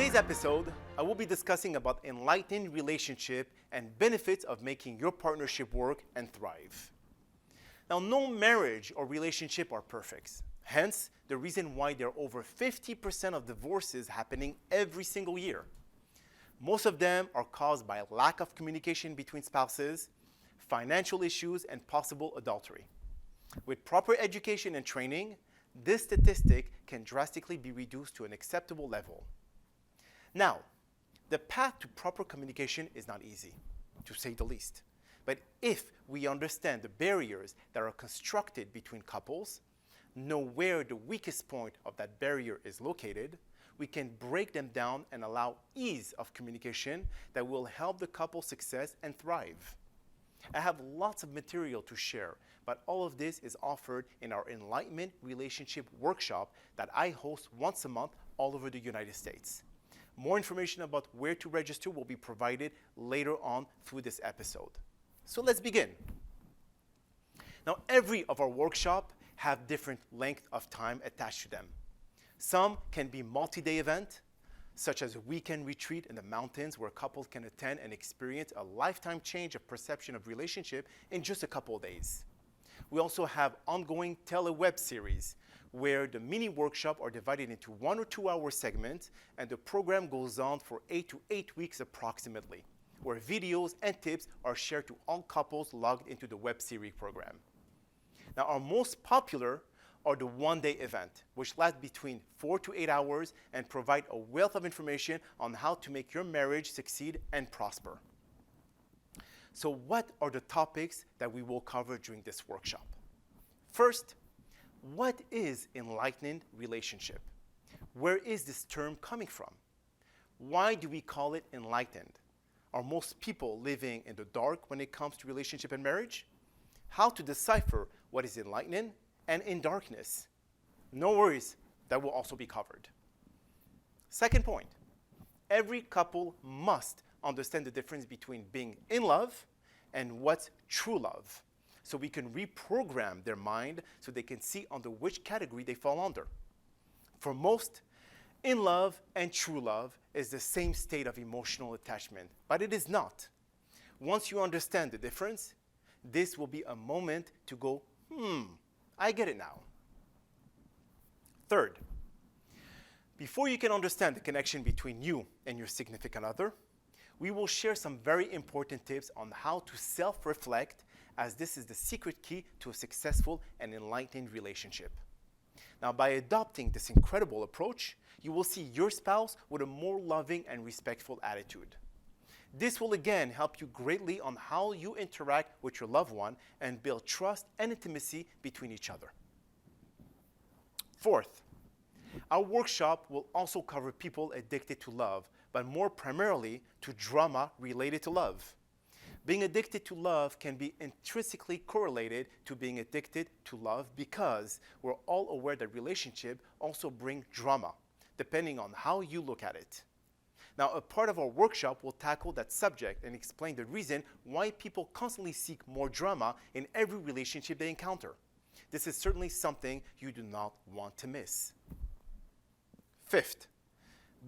today's episode, I will be discussing about enlightened relationship and benefits of making your partnership work and thrive. Now, no marriage or relationship are perfect. Hence, the reason why there are over 50% of divorces happening every single year. Most of them are caused by lack of communication between spouses, financial issues, and possible adultery. With proper education and training, this statistic can drastically be reduced to an acceptable level. Now, the path to proper communication is not easy, to say the least. But if we understand the barriers that are constructed between couples, know where the weakest point of that barrier is located, we can break them down and allow ease of communication that will help the couple's success and thrive. I have lots of material to share, but all of this is offered in our Enlightenment Relationship Workshop that I host once a month all over the United States. More information about where to register will be provided later on through this episode. So let's begin. Now, every of our workshops have different length of time attached to them. Some can be multi-day events, such as a weekend retreat in the mountains where couples can attend and experience a lifetime change of perception of relationship in just a couple of days. We also have ongoing tele-web series where the mini workshops are divided into 1 or 2 hour segments, and the program goes on for 8 to 8 weeks approximately, where videos and tips are shared to all couples logged into the web series program. Now, our most popular are the one-day event, which lasts between 4 to 8 hours and provide a wealth of information on how to make your marriage succeed and prosper. So what are the topics that we will cover during this workshop? First, what is enlightened relationship? Where is this term coming from? Why do we call it enlightened? Are most people living in the dark when it comes to relationship and marriage? How to decipher what is enlightened and in darkness? No worries, that will also be covered. Second point, every couple must understand the difference between being in love and what's true love, so we can reprogram their mind so they can see under which category they fall under. For most, in love and true love is the same state of emotional attachment, but it is not. Once you understand the difference, this will be a moment to go, I get it now. Third, before you can understand the connection between you and your significant other, we will share some very important tips on how to self-reflect, as this is the secret key to a successful and enlightened relationship. Now, by adopting this incredible approach, you will see your spouse with a more loving and respectful attitude. This will again help you greatly on how you interact with your loved one and build trust and intimacy between each other. Fourth, our workshop will also cover people addicted to love, but more primarily to drama related to love. Being addicted to love can be intrinsically correlated to being addicted to love because we're all aware that relationships also bring drama, depending on how you look at it. Now, a part of our workshop will tackle that subject and explain the reason why people constantly seek more drama in every relationship they encounter. This is certainly something you do not want to miss. Fifth,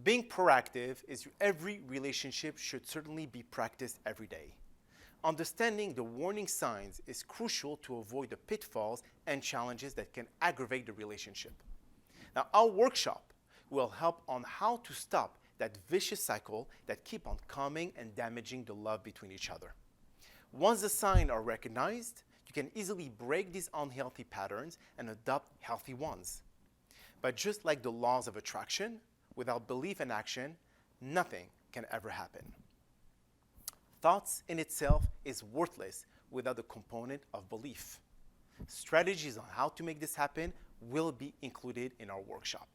being proactive is every relationship should certainly be practiced every day. Understanding the warning signs is crucial to avoid the pitfalls and challenges that can aggravate the relationship. Now, our workshop will help on how to stop that vicious cycle that keep on coming and damaging the love between each other. Once the signs are recognized, you can easily break these unhealthy patterns and adopt healthy ones. But just like the laws of attraction, without belief and action, nothing can ever happen. Thoughts in itself is worthless without the component of belief. Strategies on how to make this happen will be included in our workshop.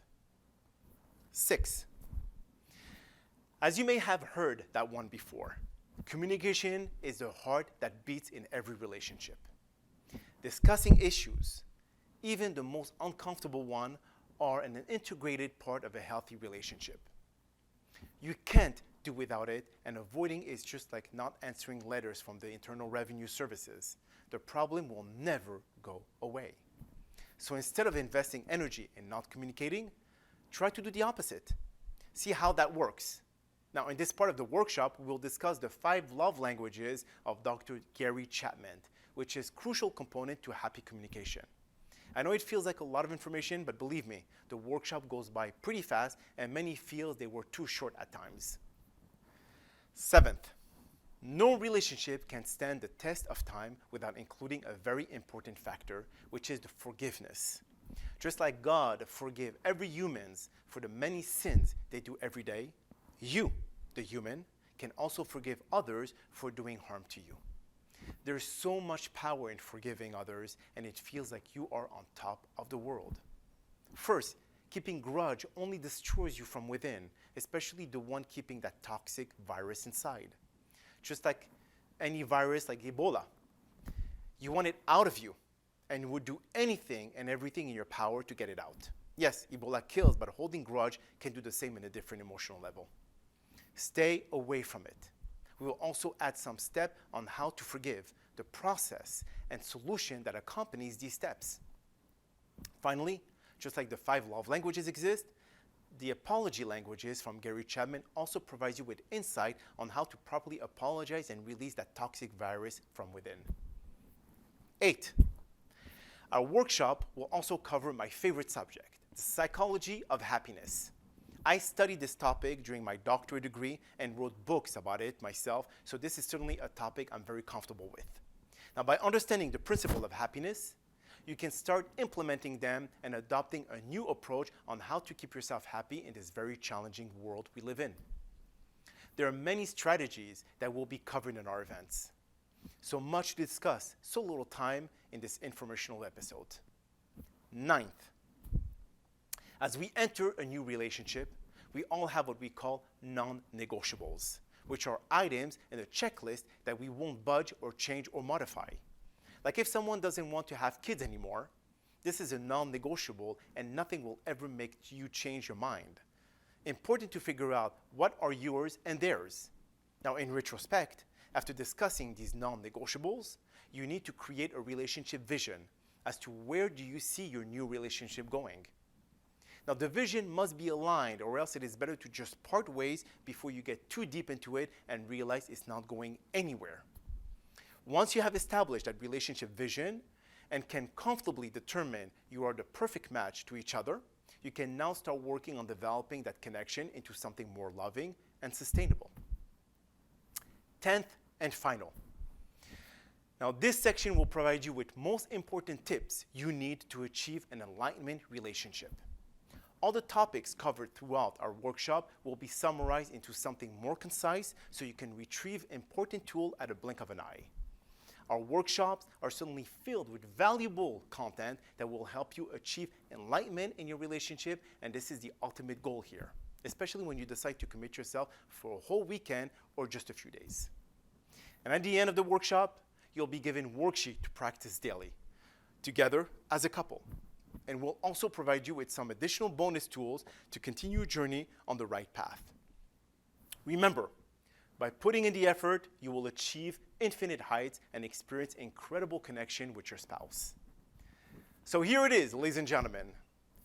6. As you may have heard that one before, communication is the heart that beats in every relationship. Discussing issues, even the most uncomfortable one, are an integrated part of a healthy relationship. You can't do without it, and avoiding is just like not answering letters from the Internal Revenue Services. The problem will never go away. So instead of investing energy in not communicating, try to do the opposite. see how that works. Now, in this part of the workshop, we will discuss the 5 love languages of Dr. Gary Chapman, which is a crucial component to happy communication. I know it feels like a lot of information, but believe me, the workshop goes by pretty fast, and many feel they were too short at times. 7th, no relationship can stand the test of time without including a very important factor, which is the forgiveness. Just like God forgave every human for the many sins they do every day, you, the human, can also forgive others for doing harm to you. There's so much power in forgiving others, and it feels like you are on top of the world. First, keeping grudge only destroys you from within, especially the one keeping that toxic virus inside. Just like any virus like Ebola. You want it out of you, and you would do anything and everything in your power to get it out. Yes, Ebola kills, but holding grudge can do the same in a different emotional level. Stay away from it. We will also add some steps on how to forgive, the process and solution that accompanies these steps. Finally, just like the 5 love languages exist, the apology languages from Gary Chapman also provides you with insight on how to properly apologize and release that toxic virus from within. 8. Our workshop will also cover my favorite subject, the psychology of happiness. I studied this topic during my doctorate degree and wrote books about it myself, so this is certainly a topic I'm very comfortable with. Now, by understanding the principle of happiness, you can start implementing them and adopting a new approach on how to keep yourself happy in this very challenging world we live in. There are many strategies that will be covered in our events. So much to discuss, so little time in this informational episode. 9th, as we enter a new relationship, we all have what we call non-negotiables, which are items in a checklist that we won't budge or change or modify. Like if someone doesn't want to have kids anymore, this is a non-negotiable and nothing will ever make you change your mind. Important to figure out what are yours and theirs. Now, in retrospect, after discussing these non-negotiables, you need to create a relationship vision as to where do you see your new relationship going. Now, the vision must be aligned, or else it is better to just part ways before you get too deep into it and realize it's not going anywhere. Once you have established that relationship vision and can comfortably determine you are the perfect match to each other, you can now start working on developing that connection into something more loving and sustainable. 10th and final. Now, this section will provide you with most important tips you need to achieve an enlightenment relationship. All the topics covered throughout our workshop will be summarized into something more concise so you can retrieve important tools at a blink of an eye. Our workshops are certainly filled with valuable content that will help you achieve enlightenment in your relationship, and this is the ultimate goal here, especially when you decide to commit yourself for a whole weekend or just a few days. And at the end of the workshop, you'll be given worksheets to practice daily, together as a couple. And we'll also provide you with some additional bonus tools to continue your journey on the right path. Remember, by putting in the effort, you will achieve infinite heights and experience incredible connection with your spouse. So here it is, ladies and gentlemen.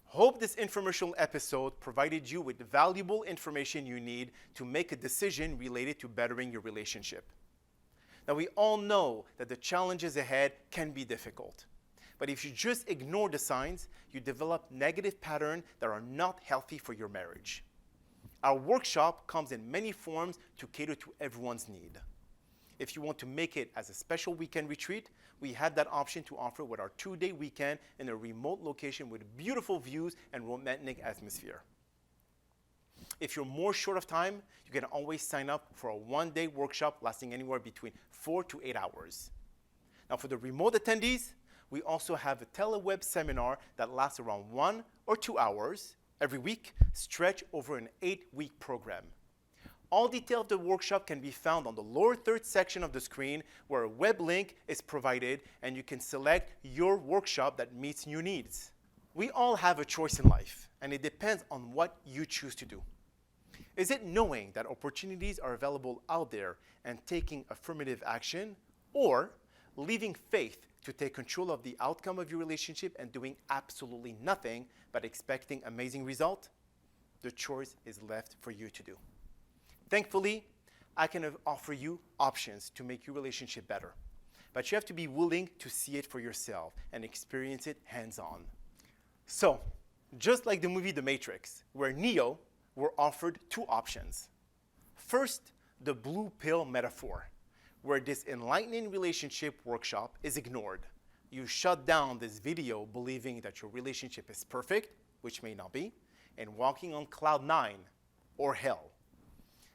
Hope this informational episode provided you with the valuable information you need to make a decision related to bettering your relationship. Now, we all know that the challenges ahead can be difficult. But if you just ignore the signs, you develop negative patterns that are not healthy for your marriage. Our workshop comes in many forms to cater to everyone's need. If you want to make it as a special weekend retreat, we have that option to offer with our 2-day weekend in a remote location with beautiful views and romantic atmosphere. If you're more short of time, you can always sign up for a 1-day workshop lasting anywhere between 4 to 8 hours. Now, for the remote attendees, we also have a teleweb seminar that lasts around 1 or 2 hours every week, stretched over an 8-week program. All details of the workshop can be found on the lower third section of the screen, where a web link is provided and you can select your workshop that meets your needs. We all have a choice in life, and it depends on what you choose to do. Is it knowing that opportunities are available out there and taking affirmative action, or leaving faith to take control of the outcome of your relationship and doing absolutely nothing but expecting amazing result? The choice is left for you to do. Thankfully, I can offer you options to make your relationship better. But you have to be willing to see it for yourself and experience it hands-on. So, just like the movie The Matrix, where Neo were offered two options. First, the blue pill metaphor, where this enlightening relationship workshop is ignored. You shut down this video believing that your relationship is perfect, which may not be, and walking on cloud 9 or hell.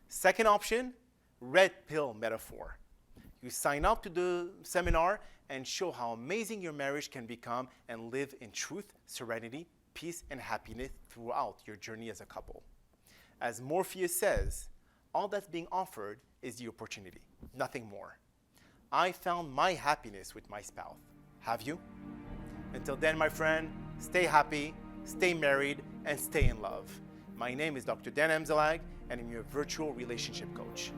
Second option, red pill metaphor. You sign up to the seminar and show how amazing your marriage can become and live in truth, serenity, peace, and happiness throughout your journey as a couple. As Morpheus says, all that's being offered is the opportunity, nothing more. I found my happiness with my spouse. Have you? Until then, my friend, stay happy, stay married, and stay in love. My name is Dr. Dan Amzalag, and I'm your virtual relationship coach.